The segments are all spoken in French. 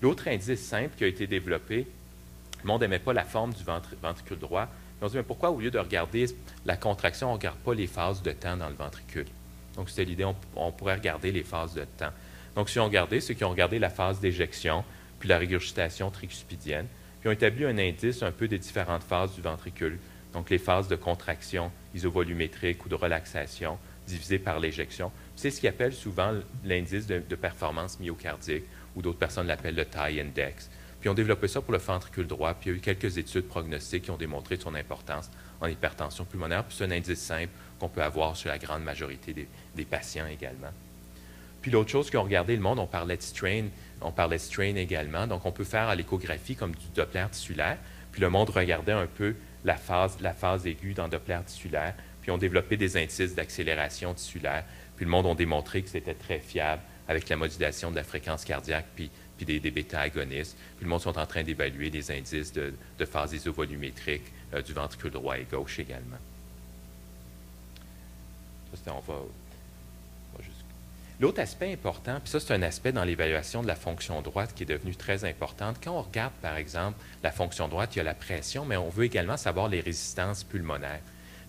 L'autre indice simple qui a été développé, le monde n'aimait pas la forme du ventricule droit. On se dit, mais pourquoi, au lieu de regarder la contraction, on ne regarde pas les phases de temps dans le ventricule? Donc, c'était l'idée, on pourrait regarder les phases de temps. Donc, ceux qui ont regardé la phase d'éjection, puis la régurgitation tricuspidienne, puis ont établi un indice un peu des différentes phases du ventricule. Donc, les phases de contraction isovolumétrique ou de relaxation divisées par l'éjection. C'est ce qu'ils appellent souvent l'indice de performance myocardique, ou d'autres personnes l'appellent le TIE index. Puis, ils ont développé ça pour le ventricule droit, puis il y a eu quelques études prognostiques qui ont démontré son importance en hypertension pulmonaire, puis c'est un indice simple qu'on peut avoir chez la grande majorité des patients également. Puis l'autre chose qu'ils ont regardé, le monde, on parlait de strain également, donc on peut faire à l'échographie comme du Doppler tissulaire, puis le monde regardait un peu la phase aiguë dans Doppler tissulaire, puis ont développé des indices d'accélération tissulaire, puis le monde ont démontré que c'était très fiable avec la modulation de la fréquence cardiaque, puis des bêta-agonistes. Puis le monde sont en train d'évaluer des indices de phase isovolumétrique du ventricule droit et gauche également. Ça, L'autre aspect important, puis ça c'est un aspect dans l'évaluation de la fonction droite qui est devenu très importante. Quand on regarde par exemple la fonction droite, il y a la pression, mais on veut également savoir les résistances pulmonaires.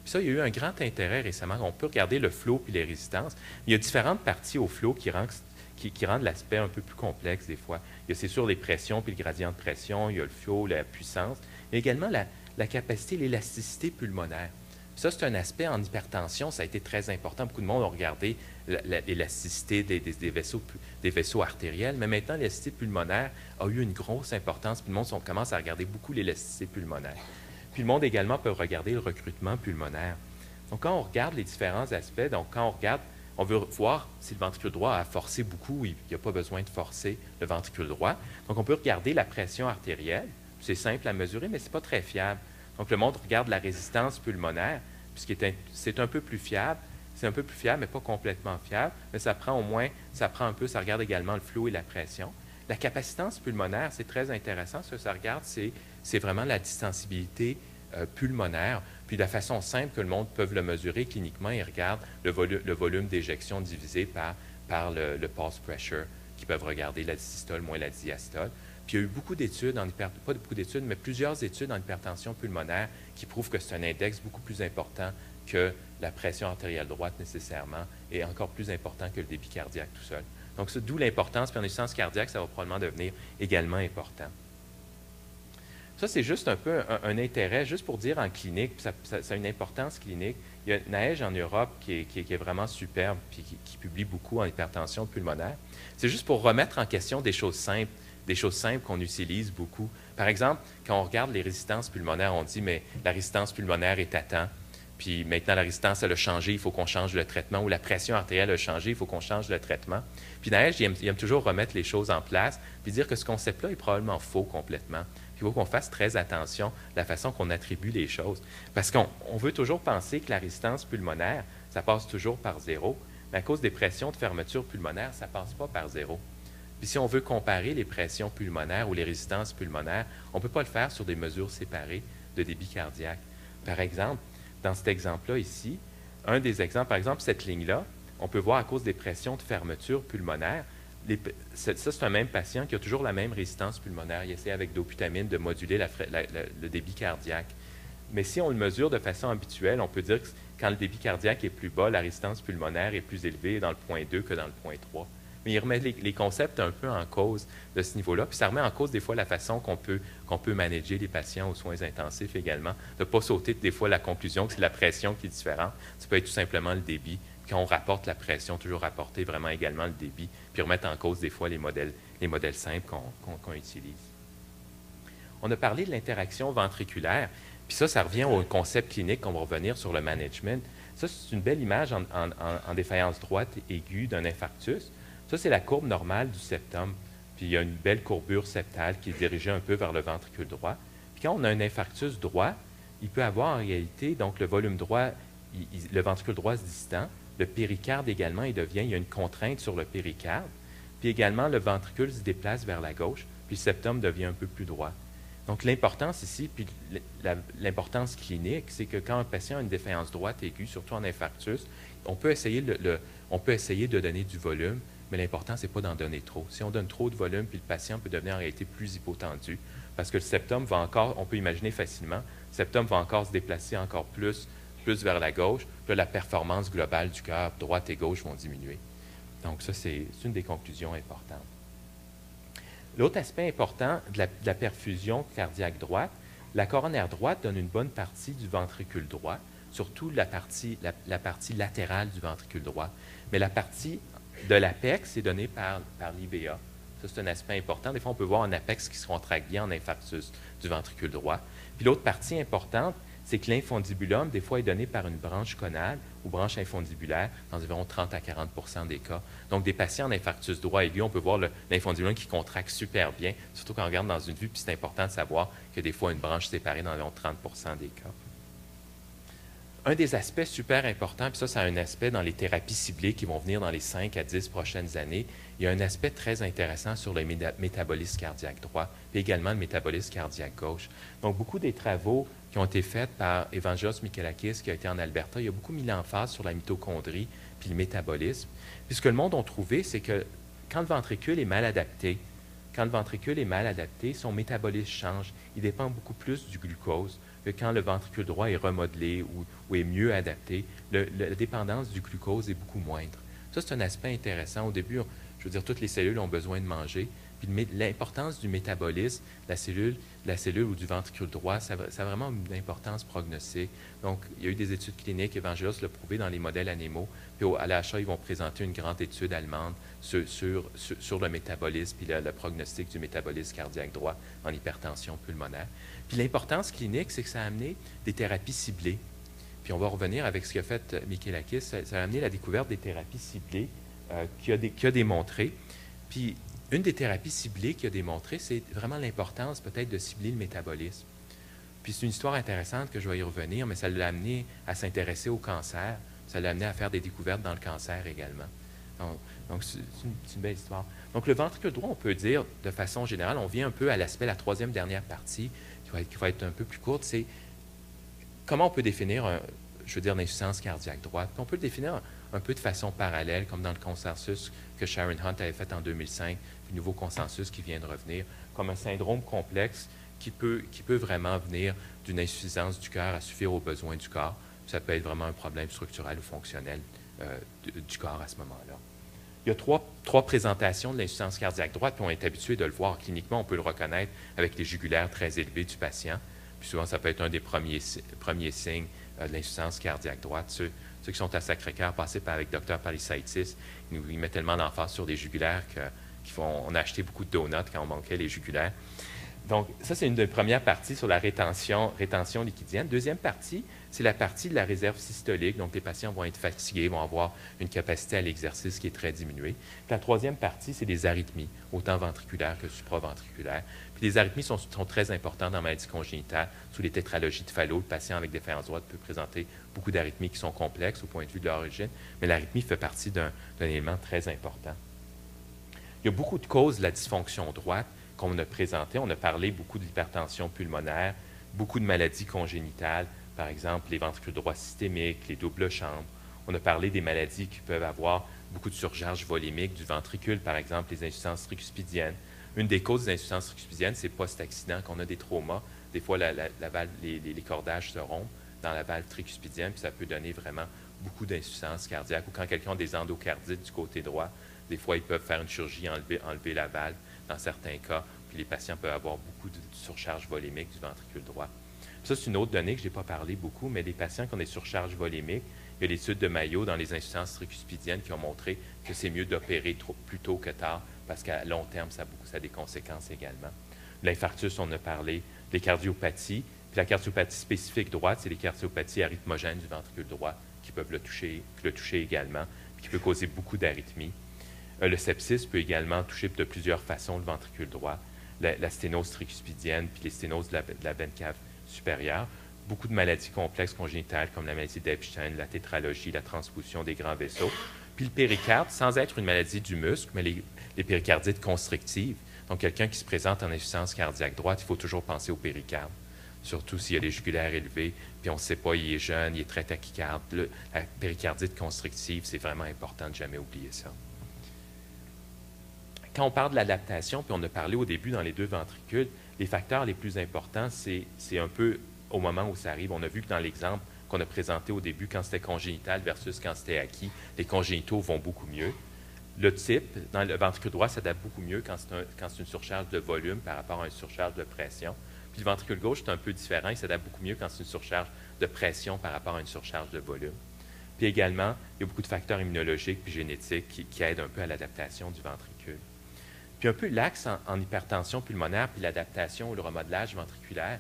Puis ça, il y a eu un grand intérêt récemment. On peut regarder le flow puis les résistances. Il y a différentes parties au flow qui rendent l'aspect un peu plus complexe des fois. Il y a c'est sûr les pressions puis le gradient de pression, il y a le flow, la puissance, mais également la capacité, l'élasticité pulmonaire. Ça, c'est un aspect en hypertension, ça a été très important. Beaucoup de monde ont regardé l'élasticité des vaisseaux artériels, mais maintenant, l'élasticité pulmonaire a eu une grosse importance. Puis le monde commence à regarder beaucoup l'élasticité pulmonaire. Puis le monde également peut regarder le recrutement pulmonaire. Donc, quand on regarde les différents aspects, donc quand on regarde, on veut voir si le ventricule droit a forcé beaucoup ou il n'y a pas besoin de forcer le ventricule droit. Donc, on peut regarder la pression artérielle. C'est simple à mesurer, mais ce n'est pas très fiable. Donc, le monde regarde la résistance pulmonaire, puisque c'est un peu plus fiable. C'est un peu plus fiable, mais pas complètement fiable. Mais ça prend un peu, ça regarde également le flot et la pression. La capacitance pulmonaire, c'est très intéressant. Ce que ça regarde, c'est vraiment la distensibilité pulmonaire. Puis, de la façon simple que le monde peut le mesurer cliniquement, il regarde le volume d'éjection divisé par le pulse pressure, qui peuvent regarder la systole moins la diastole. Puis il y a eu beaucoup d'études, pas beaucoup d'études, mais plusieurs études en hypertension pulmonaire qui prouvent que c'est un index beaucoup plus important que la pression artérielle droite nécessairement et encore plus important que le débit cardiaque tout seul. Donc, d'où l'importance, puis en insuffisance cardiaque, ça va probablement devenir également important. Ça, c'est juste un peu un intérêt, juste pour dire en clinique, puis ça a une importance clinique. Il y a Naej en Europe qui est vraiment superbe, puis qui publie beaucoup en hypertension pulmonaire. C'est juste pour remettre en question des choses simples qu'on utilise beaucoup. Par exemple, quand on regarde les résistances pulmonaires, on dit, mais la résistance pulmonaire est à temps, puis maintenant la résistance, elle a changé, il faut qu'on change le traitement, ou la pression artérielle a changé, il faut qu'on change le traitement. Puis Naej, il aime toujours remettre les choses en place, puis dire que ce concept-là est probablement faux complètement. Puis il faut qu'on fasse très attention à la façon qu'on attribue les choses. Parce qu'on veut toujours penser que la résistance pulmonaire, ça passe toujours par zéro, mais à cause des pressions de fermeture pulmonaire, ça ne passe pas par zéro. Puis si on veut comparer les pressions pulmonaires ou les résistances pulmonaires, on ne peut pas le faire sur des mesures séparées de débit cardiaque. Par exemple, dans cet exemple-là ici, un des exemples, par exemple, cette ligne-là, on peut voir à cause des pressions de fermeture pulmonaire, ça, c'est un même patient qui a toujours la même résistance pulmonaire. Il essaie avec dobutamine de moduler le débit cardiaque. Mais si on le mesure de façon habituelle, on peut dire que quand le débit cardiaque est plus bas, la résistance pulmonaire est plus élevée dans le point 2 que dans le point 3. Mais il remet les concepts un peu en cause de ce niveau-là. Puis ça remet en cause des fois la façon qu'on peut manager les patients aux soins intensifs également, de ne pas sauter des fois la conclusion que c'est la pression qui est différente. Ça peut être tout simplement le débit. Puis quand on rapporte la pression, toujours rapporter vraiment également le débit, puis remettre en cause des fois les modèles simples qu'on utilise. On a parlé de l'interaction ventriculaire, puis ça revient au concept clinique qu'on va revenir sur le management. Ça, c'est une belle image en défaillance droite aiguë d'un infarctus. Ça, c'est la courbe normale du septum. Puis il y a une belle courbure septale qui est dirigée un peu vers le ventricule droit. Puis quand on a un infarctus droit, il peut avoir en réalité, donc le volume droit, le ventricule droit se distend, le péricarde également, il y a une contrainte sur le péricarde. Puis également, le ventricule se déplace vers la gauche, puis le septum devient un peu plus droit. Donc l'importance ici, puis l'importance clinique, c'est que quand un patient a une défaillance droite aiguë, surtout en infarctus, on peut essayer de donner du volume, mais l'important, ce n'est pas d'en donner trop. Si on donne trop de volume, puis le patient peut devenir en réalité plus hypotendu, parce que le septum va encore, on peut imaginer facilement, le septum va encore se déplacer encore plus vers la gauche, puis là, la performance globale du cœur, droite et gauche, vont diminuer. Donc ça, c'est une des conclusions importantes. L'autre aspect important de la perfusion cardiaque droite, la coronaire droite donne une bonne partie du ventricule droit, surtout la partie latérale du ventricule droit. Mais la partie de l'apex est donnée par l'IVA. Ça, c'est un aspect important. Des fois, on peut voir un apex qui se contracte bien en infarctus du ventricule droit. Puis l'autre partie importante, c'est que l'infundibulum, des fois, est donné par une branche conale ou branche infundibulaire dans environ 30 à 40 des cas. Donc, des patients en infarctus droit aigu, on peut voir l'infundibulum qui contracte super bien, surtout quand on regarde dans une vue, puis c'est important de savoir que des fois, une branche séparée dans environ 30 des cas. Un des aspects super importants, puis ça, c'est un aspect dans les thérapies ciblées qui vont venir dans les 5 à 10 prochaines années, il y a un aspect très intéressant sur le métabolisme cardiaque droit, puis également le métabolisme cardiaque gauche. Donc, beaucoup des travaux qui ont été faits par Evangelos Michaelakis, qui a été en Alberta, il a beaucoup mis l'emphase sur la mitochondrie puis le métabolisme. Puis ce que le monde a trouvé, c'est que quand le ventricule est mal adapté, son métabolisme change. Il dépend beaucoup plus du glucose que quand le ventricule droit est remodelé ou est mieux adapté. La dépendance du glucose est beaucoup moindre. Ça, c'est un aspect intéressant. Au début, je veux dire, toutes les cellules ont besoin de manger. Puis l'importance du métabolisme, la cellule ou du ventricule droit, ça a vraiment une importance prognostique. Donc, il y a eu des études cliniques, Evangelos l'a prouvé dans les modèles animaux, puis à l'AHA, ils vont présenter une grande étude allemande sur le métabolisme et le prognostic du métabolisme cardiaque droit en hypertension pulmonaire. Puis l'importance clinique, c'est que ça a amené des thérapies ciblées. Puis on va revenir avec ce qu'a fait Michaelakis, ça a amené la découverte des thérapies ciblées qui a démontré. Puis une des thérapies ciblées qui a démontré, c'est vraiment l'importance peut-être de cibler le métabolisme. Puis c'est une histoire intéressante que je vais y revenir, mais ça l'a amené à s'intéresser au cancer. Ça l'a amené à faire des découvertes dans le cancer également. Donc c'est une belle histoire. Donc le ventricule droit, on peut dire de façon générale, on vient un peu à l'aspect, la troisième dernière partie, qui va être un peu plus courte, c'est comment on peut définir, l'insuffisance cardiaque droite. Puis on peut le définir un peu de façon parallèle, comme dans le consensus que Sharon Hunt avait fait en 2005, le nouveau consensus qui vient de revenir, comme un syndrome complexe qui peut vraiment venir d'une insuffisance du cœur à suffire aux besoins du corps. Ça peut être vraiment un problème structurel ou fonctionnel du corps à ce moment-là. Il y a trois présentations de l'insuffisance cardiaque droite, puis on est habitué de le voir cliniquement. On peut le reconnaître avec les jugulaires très élevés du patient. Puis souvent, ça peut être un des premiers signes de l'insuffisance cardiaque droite. Ceux qui sont à Sacré-Cœur, passés avec Dr. Palisaitis, il met tellement d'emphase sur les jugulaires qu'on a acheté beaucoup de donuts quand on manquait les jugulaires. Donc, ça, c'est une des premières parties sur la rétention liquidienne. Deuxième partie, c'est la partie de la réserve systolique. Donc, les patients vont être fatigués, vont avoir une capacité à l'exercice qui est très diminuée. Puis la troisième partie, c'est les arythmies, autant ventriculaires que supraventriculaires. Puis les arythmies sont très importantes dans la maladie congénitale. Sous les tétralogies de Fallot, le patient avec défaillance droite peut présenter beaucoup d'arythmies qui sont complexes au point de vue de l'origine, mais l'arythmie fait partie d'un élément très important. Il y a beaucoup de causes de la dysfonction droite qu'on a présentées. On a parlé beaucoup de l'hypertension pulmonaire, beaucoup de maladies congénitales, par exemple les ventricules droits systémiques, les doubles chambres. On a parlé des maladies qui peuvent avoir beaucoup de surcharge volimique du ventricule, par exemple les insuffisances tricuspidiennes. Une des causes des insuffisances tricuspidiennes, c'est post-accident, qu'on a des traumas. Des fois, les cordages se rompent dans la valve tricuspidienne, puis ça peut donner vraiment beaucoup d'insuffisance cardiaque. Ou quand quelqu'un a des endocardites du côté droit, des fois, ils peuvent faire une chirurgie, enlever la valve dans certains cas, puis les patients peuvent avoir beaucoup de surcharge volémique du ventricule droit. Ça, c'est une autre donnée que je n'ai pas parlé beaucoup, mais les patients qui ont des surcharges volémiques, il y a l'étude de Mayo dans les insuffisances tricuspidiennes qui ont montré que c'est mieux d'opérer plus tôt que tard, parce qu'à long terme, ça a des conséquences également. L'infarctus, on a parlé, les cardiopathies, puis la cardiopathie spécifique droite, c'est les cardiopathies arythmogènes du ventricule droit qui peuvent le toucher également, puis qui peut causer beaucoup d'arythmies. Le sepsis peut également toucher de plusieurs façons le ventricule droit, la sténose tricuspidienne, puis les sténoses de la veine cave supérieure. Beaucoup de maladies complexes congénitales comme la maladie d'Epstein, la tétralogie, la transposition des grands vaisseaux. Puis le péricarde, sans être une maladie du muscle, mais les péricardites constrictives. Donc, quelqu'un qui se présente en insuffisance cardiaque droite, il faut toujours penser au péricarde, surtout s'il y a les jugulaires élevés, puis on ne sait pas, il est jeune, il est très tachycarde. La péricardite constrictive, c'est vraiment important de ne jamais oublier ça. quand on parle de l'adaptation, puis on a parlé au début dans les deux ventricules, les facteurs les plus importants, c'est un peu au moment où ça arrive. On a vu que dans l'exemple qu'on a présenté au début, quand c'était congénital versus quand c'était acquis, les congénitaux vont beaucoup mieux. Le type, dans le ventricule droit, s'adapte beaucoup mieux quand c'est une surcharge de volume par rapport à une surcharge de pression. Puis le ventricule gauche, c'est un peu différent. Il s'adapte beaucoup mieux quand c'est une surcharge de pression par rapport à une surcharge de volume. Puis également, il y a beaucoup de facteurs immunologiques et génétiques qui aident un peu à l'adaptation du ventricule. Puis un peu l'axe en hypertension pulmonaire puis l'adaptation ou le remodelage ventriculaire,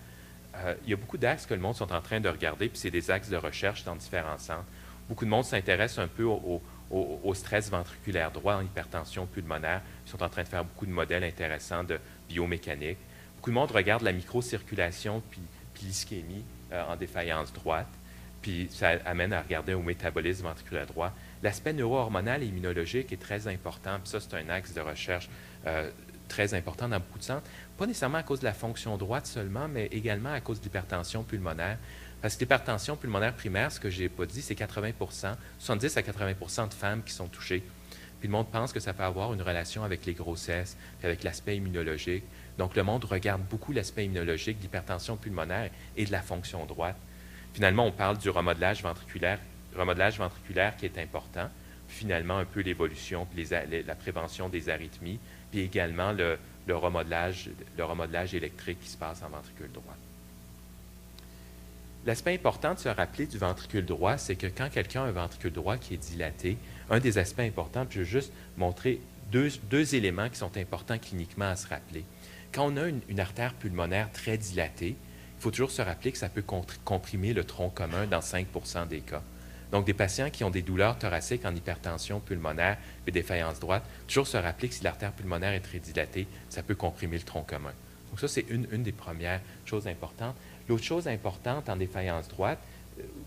il y a beaucoup d'axes que le monde sont en train de regarder, puis c'est des axes de recherche dans différents centres. Beaucoup de monde s'intéresse un peu au stress ventriculaire droit en hypertension pulmonaire. Ils sont en train de faire beaucoup de modèles intéressants de biomécanique. Beaucoup de monde regarde la microcirculation puis l'ischémie en défaillance droite. Puis ça amène à regarder au métabolisme ventriculaire droit. L'aspect neuro-hormonal et immunologique est très important, puis ça, c'est un axe de recherche très important dans beaucoup de centres. Pas nécessairement à cause de la fonction droite seulement, mais également à cause de l'hypertension pulmonaire. Parce que l'hypertension pulmonaire primaire, ce que je n'ai pas dit, c'est 80 70 à 80 de femmes qui sont touchées. Puis le monde pense que ça peut avoir une relation avec les grossesses, puis avec l'aspect immunologique. Donc le monde regarde beaucoup l'aspect immunologique de l'hypertension pulmonaire et de la fonction droite. Finalement, on parle du remodelage ventriculaire qui est important. Puis finalement, un peu l'évolution, puis la prévention des arythmies, puis également le remodelage électrique qui se passe en ventricule droit. L'aspect important de se rappeler du ventricule droit, c'est que quand quelqu'un a un ventricule droit qui est dilaté, un des aspects importants, puis je vais juste montrer deux éléments qui sont importants cliniquement à se rappeler. Quand on a une artère pulmonaire très dilatée, il faut toujours se rappeler que ça peut comprimer le tronc commun dans 5 des cas. Donc, des patients qui ont des douleurs thoraciques en hypertension pulmonaire et défaillance droite, toujours se rappeler que si l'artère pulmonaire est très dilatée, ça peut comprimer le tronc commun. Donc, ça, c'est une des premières choses importantes. L'autre chose importante en défaillance droite,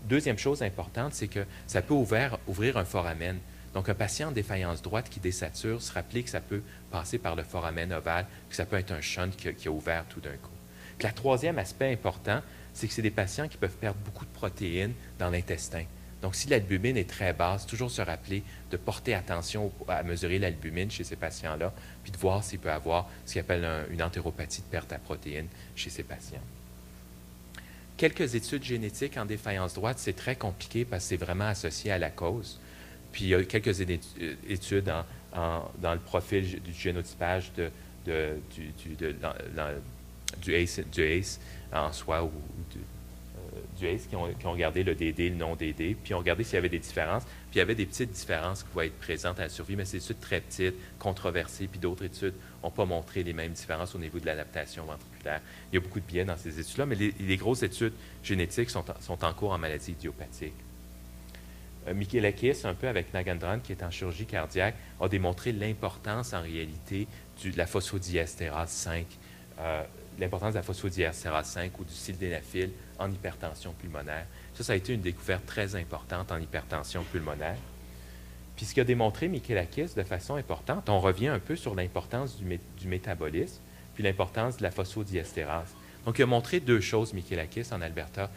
deuxième chose importante, c'est que ça peut ouvrir un foramen. Donc, un patient en défaillance droite qui désature, se rappeler que ça peut passer par le foramen ovale, que ça peut être un shunt qui a ouvert tout d'un coup. Puis, le troisième aspect important, c'est que c'est des patients qui peuvent perdre beaucoup de protéines dans l'intestin. Donc, si l'albumine est très basse, toujours se rappeler de porter attention à mesurer l'albumine chez ces patients-là, puis de voir s'il peut avoir ce qu'on appelle une entéropathie de perte à protéines chez ces patients. Quelques études génétiques en défaillance droite, c'est très compliqué parce que c'est vraiment associé à la cause. Puis, il y a quelques études dans le profil du génotypage du ACE en soi ou du ACE qui ont regardé le DD, le non-DD, puis ont regardé s'il y avait des différences. Puis il y avait des petites différences qui pouvaient être présentes à la survie, mais c'est des études très petites, controversées, puis d'autres études n'ont pas montré les mêmes différences au niveau de l'adaptation ventriculaire. Il y a beaucoup de biais dans ces études-là, mais les grosses études génétiques sont en cours en maladie idiopathique. Michalakis, un peu avec Nagendran, qui est en chirurgie cardiaque, a démontré l'importance en réalité de la phosphodiesterase 5, l'importance de la phosphodiesterase 5 ou du sildenafil en hypertension pulmonaire. Ça a été une découverte très importante en hypertension pulmonaire. Puis ce qu'a démontré Michalakis de façon importante, on revient un peu sur l'importance du métabolisme, puis l'importance de la phosphodiestérase. Donc, il a montré deux choses, Michalakis, en Alberta.